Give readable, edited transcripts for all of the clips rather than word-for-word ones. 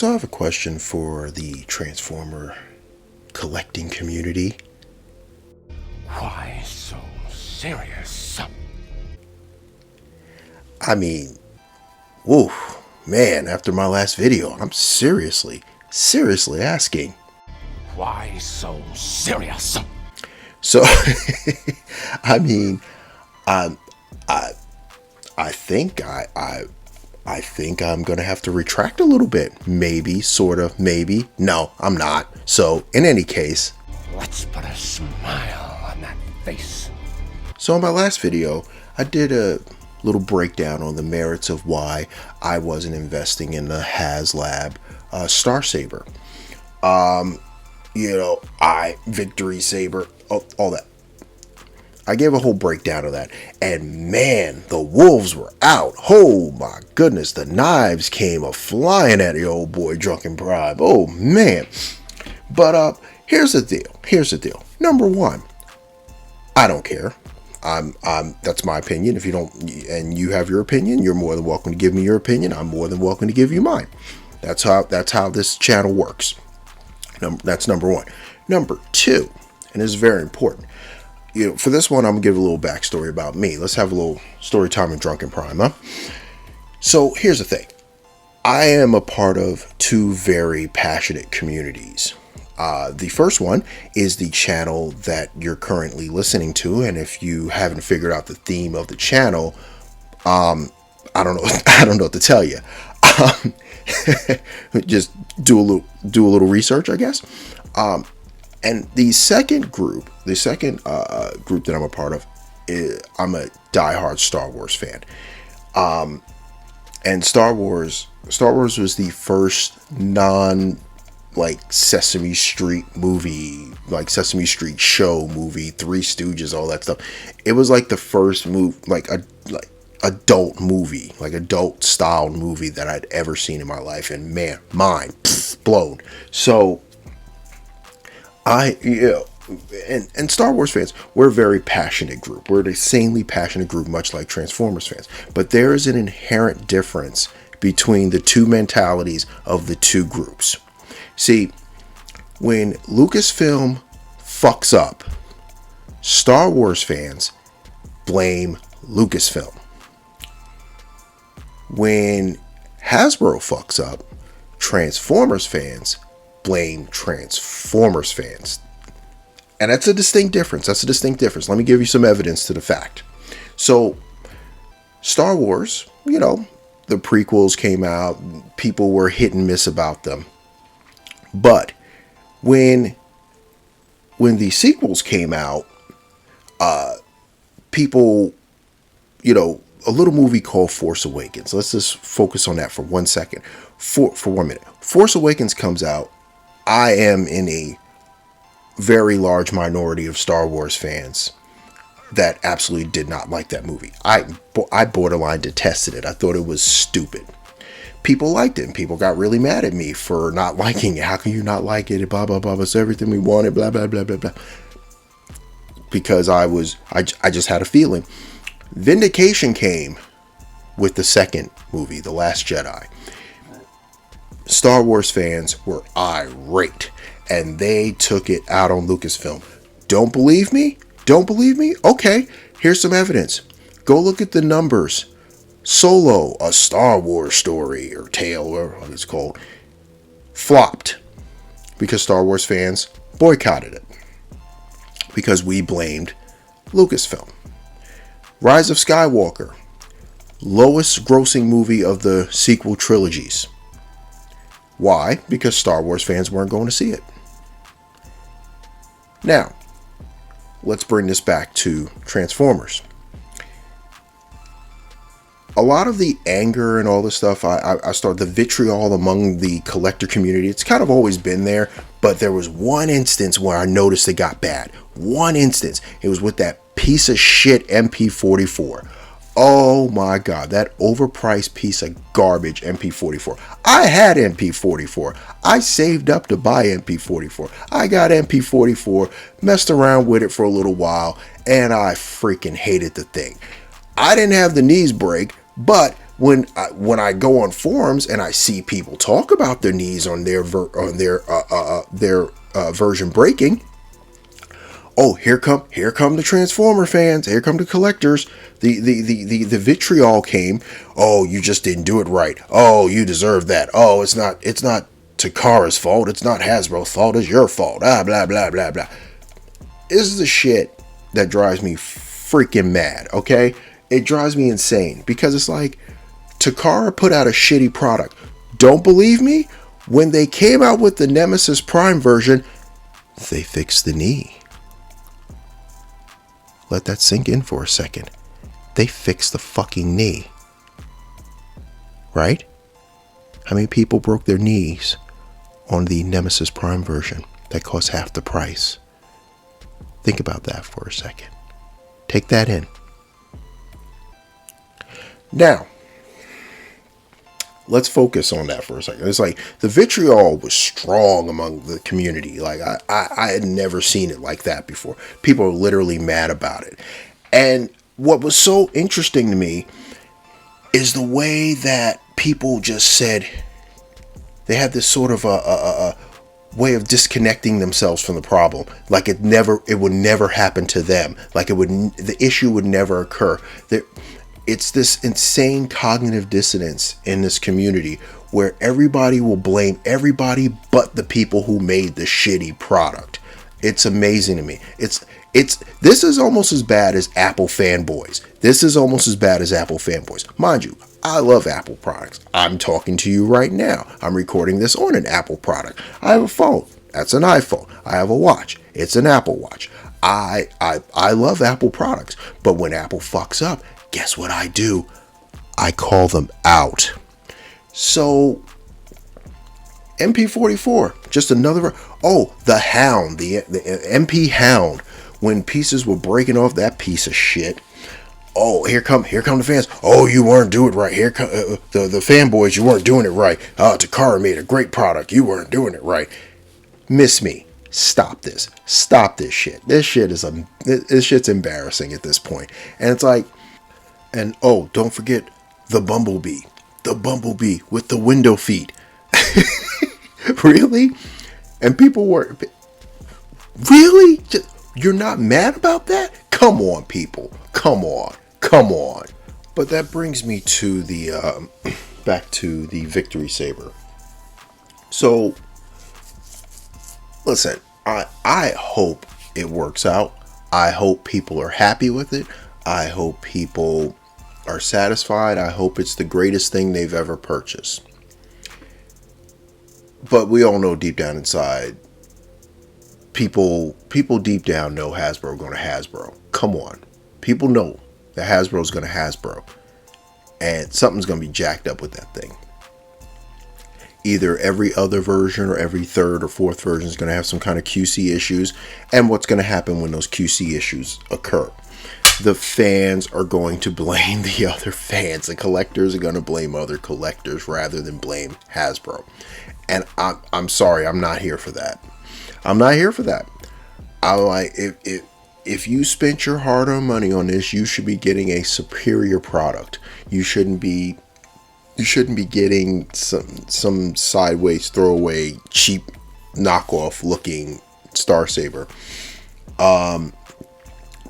So I have a question for the Transformer collecting community. Why so serious? I mean, whoa, man, after my last video, I'm seriously asking. Why so serious? So, I mean, I, I, I think I think I'm gonna have to retract a little bit. Maybe, sorta, maybe. No, I'm not. So, in any case, Let's put a smile on that face. so in my last video, I did a little breakdown on the merits of why I wasn't investing in the HasLab Star Saber. Victory Saber, all that. I gave a whole breakdown of that, and man, the wolves were out. Oh my goodness, the knives came a flying at the old boy Drunken Prime. Oh man. But here's the deal. Number one, I don't care. That's my opinion. If you don't, and you have your opinion, you're more than welcome to give me your opinion. I'm more than welcome to give you mine. That's how this channel works. That's number one. Number two, and this is very important. For this one, I'm gonna give a little backstory about me. Let's have a little story time in Drunken Prime, huh? So here's the thing. I am a part of two very passionate communities. The first one is the channel that you're currently listening to, and if you haven't figured out the theme of the channel, I don't know. I don't know what to tell you. Just do a little research, I guess. And the second group that I'm a part of, I'm a diehard Star Wars fan. And Star Wars was the first Sesame Street movie, like Sesame Street show movie, Three Stooges, all that stuff. It was like the first adult movie, like adult style movie that I'd ever seen in my life, and man, mind blown. So and Star Wars fans, we're a very passionate group. We're an insanely passionate group, much like Transformers fans. But there is an inherent difference between the two mentalities of the two groups. See, when Lucasfilm fucks up, Star Wars fans blame Lucasfilm. When Hasbro fucks up, Transformers fans blame Transformers fans. And that's a distinct difference. Let me give you some evidence to the fact. So, Star Wars, the prequels came out, people were hit and miss about them. But when the sequels came out, people, a little movie called Force Awakens. Let's just focus on that for 1 second. For 1 minute. Force Awakens comes out. I am in a very large minority of Star Wars fans that absolutely did not like that movie. I borderline detested it. I thought it was stupid. People liked it, and people got really mad at me for not liking it. How can you not like it? Blah, blah, blah. It's everything we wanted, blah, blah, blah, blah, blah. Because I just had a feeling. Vindication came with the second movie, The Last Jedi. Star Wars fans were irate, and they took it out on Lucasfilm. Don't believe me? Okay, here's some evidence. Go look at the numbers. Solo, a Star Wars story, or tale, or what it's called, flopped because Star Wars fans boycotted it because we blamed Lucasfilm. Rise of Skywalker, lowest grossing movie of the sequel trilogies. Why? Because Star Wars fans weren't going to see it. Now, let's bring this back to Transformers. A lot of the anger and all this stuff, I started the vitriol among the collector community. It's kind of always been there, but there was one instance where I noticed it got bad. One instance. It was with that piece of shit MP44. Oh my God, that overpriced piece of garbage MP44. I had MP44. I saved up to buy MP44. I got MP44, messed around with it for a little while, and I freaking hated the thing. I didn't have the knees break, but when I go on forums and I see people talk about their knees on their version breaking, oh, here come the Transformer fans, here come the collectors. The vitriol came. Oh, you just didn't do it right. Oh, you deserve that. Oh, it's not Takara's fault. It's not Hasbro's fault. It's your fault. Ah, blah blah blah blah. This is the shit that drives me freaking mad. Okay, it drives me insane because it's like Takara put out a shitty product. Don't believe me? When they came out with the Nemesis Prime version, they fixed the knee. Let that sink in for a second. They fixed the fucking knee. Right? How many people broke their knees on the Nemesis Prime version that cost half the price? Think about that for a second. Take that in. Now, let's focus on that for a second. It's like the vitriol was strong among the community. Like I had never seen it like that before. People are literally mad about it. And what was so interesting to me is the way that people just said they had this sort of a way of disconnecting themselves from the problem. Like it would never happen to them. Like the issue would never occur. It's this insane cognitive dissonance in this community where everybody will blame everybody but the people who made the shitty product. It's amazing to me. This is almost as bad as Apple fanboys. Mind you, I love Apple products. I'm talking to you right now. I'm recording this on an Apple product. I have a phone. That's an iPhone. I have a watch. It's an Apple Watch. I love Apple products. But when Apple fucks up, guess what I do? I call them out. So, MP44, just another. Oh, the Hound, the MP Hound. When pieces were breaking off that piece of shit. Oh, here come the fans. Oh, you weren't doing it right. Here come the fanboys. You weren't doing it right. Takara made a great product. You weren't doing it right. Miss me. Stop this. Stop this shit. This shit's embarrassing at this point. And it's like. And oh, don't forget the Bumblebee. The Bumblebee with the window feet. Really? And people were... Really? You're not mad about that? Come on, people. Come on. But that brings me to the... back to the Victory Saber. So, listen. I hope it works out. I hope people are happy with it. I hope people are satisfied. I hope it's the greatest thing they've ever purchased. But we all know deep down inside, people deep down know Hasbro going to Hasbro. Come on. People know that Hasbro's going to Hasbro. And something's going to be jacked up with that thing. Either every other version or every third or fourth version is going to have some kind of QC issues. And what's going to happen when those QC issues occur? The fans are going to blame the other fans. The collectors are going to blame other collectors rather than blame Hasbro. And I'm sorry, I'm not here for that. I'm like, if you spent your hard-earned money on this, you should be getting a superior product. You shouldn't be getting some sideways, throwaway, cheap, knockoff looking Star Saber.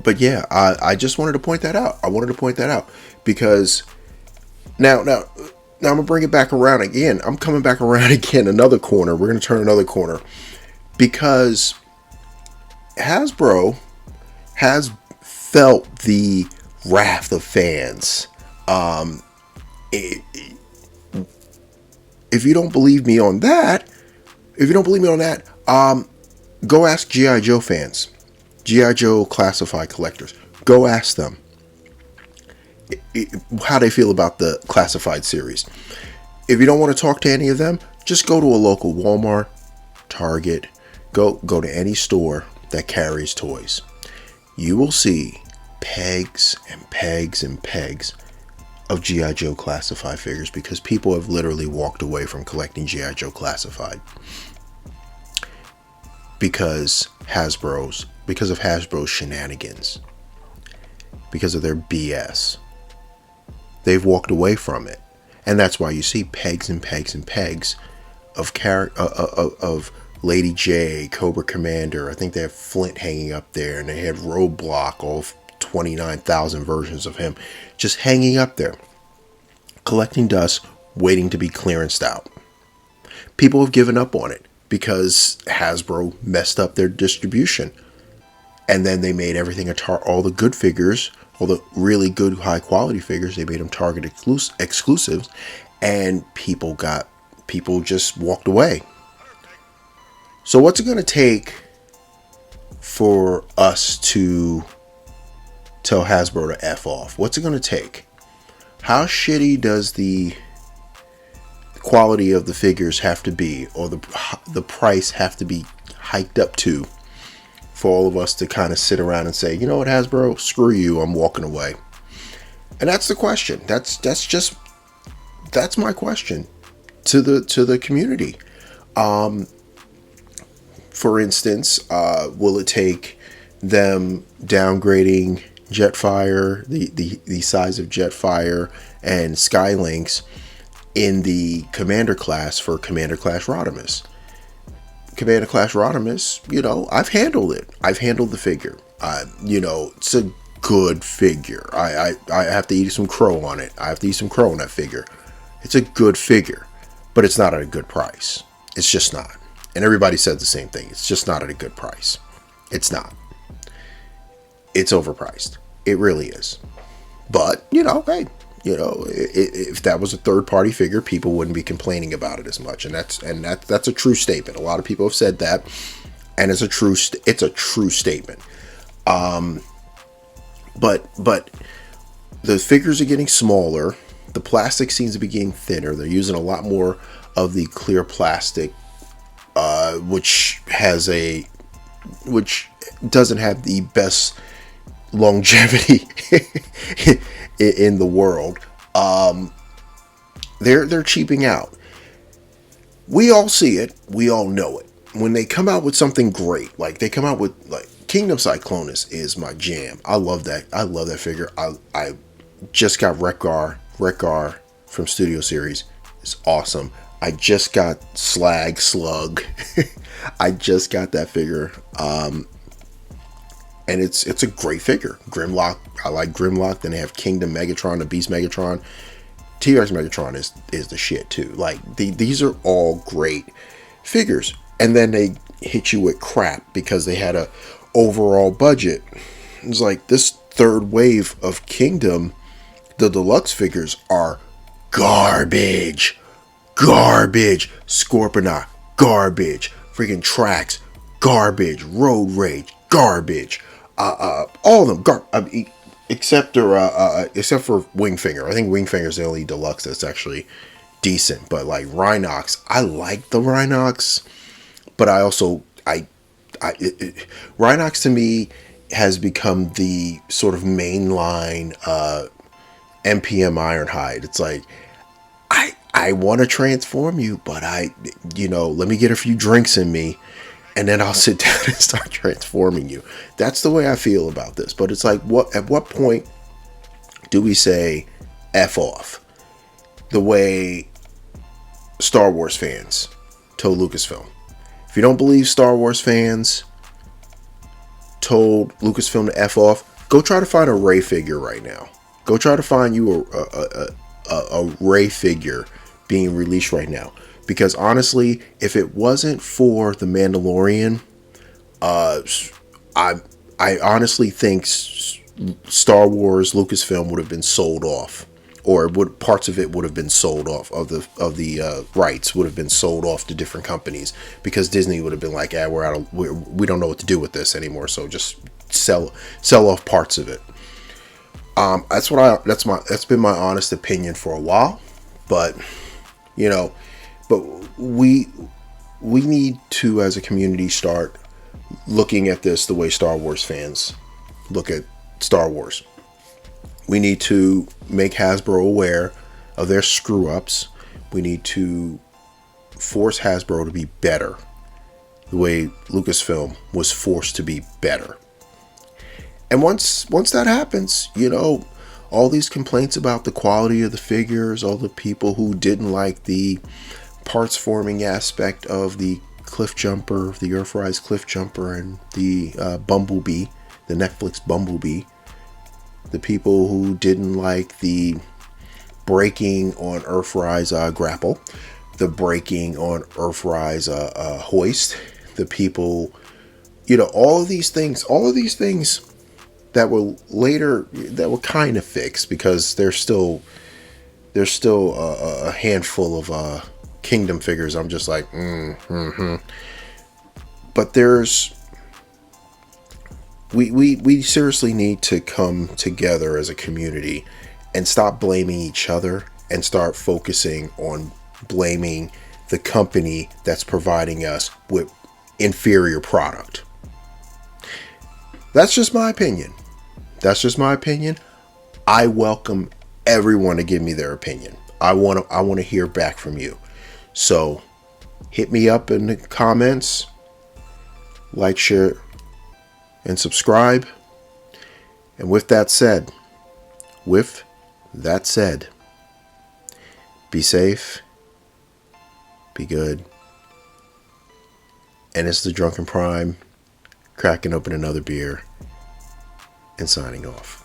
But yeah, I just wanted to point that out. Because now I'm going to bring it back around again. I'm coming back around again, another corner. We're going to turn another corner. Because Hasbro has felt the wrath of fans. If you don't believe me on that, go ask G.I. Joe fans. G.I. Joe classified collectors. Go ask them how they feel about the classified series. If you don't want to talk to any of them, just go to a local Walmart, Target, go to any store that carries toys. You will see pegs and pegs and pegs of G.I. Joe classified figures because people have literally walked away from collecting G.I. Joe classified because of Hasbro's shenanigans, because of their BS. They've walked away from it, and that's why you see pegs and pegs and pegs of Lady J, Cobra Commander. I think they have Flint hanging up there, and they had Roadblock, all 29,000 versions of him, just hanging up there, collecting dust, waiting to be clearanced out. People have given up on it because Hasbro messed up their distribution, and then they made everything all the good figures, all the really good high quality figures, they made them Target exclusives, and people just walked away. So what's it going to take for us to tell Hasbro to F off? What's it going to take? How shitty does the quality of the figures have to be, or the price have to be hiked up to, for all of us to kind of sit around and say, you know what, Hasbro, screw you, I'm walking away? And that's the question. That's my question to the community. For instance, will it take them downgrading Jetfire, the size of Jetfire and Skylynx in the Commander class for Commander Class Rodimus? Commander Class Rodimus, I've handled it. I've handled the figure. It's a good figure. I have to eat some crow on it. I have to eat some crow on that figure. It's a good figure, but it's not at a good price. It's just not. And everybody said the same thing. It's just not at a good price. It's not. It's overpriced. It really is. But, hey, if that was a third-party figure, people wouldn't be complaining about it as much. And that's a true statement. A lot of people have said that, and it's a true statement. But the figures are getting smaller. The plastic seems to be getting thinner. They're using a lot more of the clear plastic, which doesn't have the best longevity in the world. They're cheaping out. We all see it. We all know it. When they come out with something great, like they come out with Kingdom Cyclonus is my jam. I love that. I love that figure. I just got Wreck-Gar from Studio Series. It's awesome. I just got Slug. I just got that figure. And it's a great figure. Grimlock. I like Grimlock. Then they have Kingdom Megatron, the Beast Megatron. T-Rex Megatron is the shit too. These are all great figures. And then they hit you with crap because they had a overall budget. It's like this third wave of Kingdom, the deluxe figures are garbage. Scorponok, garbage. Freaking Trax, garbage. Road Rage, garbage. All of them, except for Wingfinger. I think Wingfinger is the only deluxe that's actually decent. But like Rhinox, I like the Rhinox, but I also Rhinox to me has become the sort of mainline MPM Ironhide. It's like I want to transform you, but let me get a few drinks in me, and then I'll sit down and start transforming you. That's the way I feel about this. But it's like, at what point do we say F off? The way Star Wars fans told Lucasfilm. If you don't believe Star Wars fans told Lucasfilm to F off, go try to find a Rey figure right now. Go try to find you a Rey figure being released right now. Because honestly, if it wasn't for The Mandalorian, I honestly think Star Wars Lucasfilm would have been sold off, or parts of it would have been sold off of the rights would have been sold off to different companies, because Disney would have been like, we don't know what to do with this anymore, so just sell off parts of it. That's been my honest opinion for a while, but we need to, as a community, start looking at this the way Star Wars fans look at Star Wars. We need to make Hasbro aware of their screw ups. We need to force Hasbro to be better, the way Lucasfilm was forced to be better. And once that happens, all these complaints about the quality of the figures, all the people who didn't like the parts forming aspect of the Cliff Jumper, the Earthrise Cliff Jumper, and the Bumblebee, the Netflix Bumblebee. The people who didn't like the braking on Earthrise grapple, the braking on Earthrise hoist, the people, all of these things that were kind of fixed, because there's still a handful of Kingdom figures. I'm just like, But we seriously need to come together as a community and stop blaming each other and start focusing on blaming the company that's providing us with inferior product. That's just my opinion. I welcome everyone to give me their opinion. I want to hear back from you. So hit me up in the comments, like, share, and subscribe. And with that said, be safe, be good. And it's the Drunken Prime, cracking open another beer and signing off.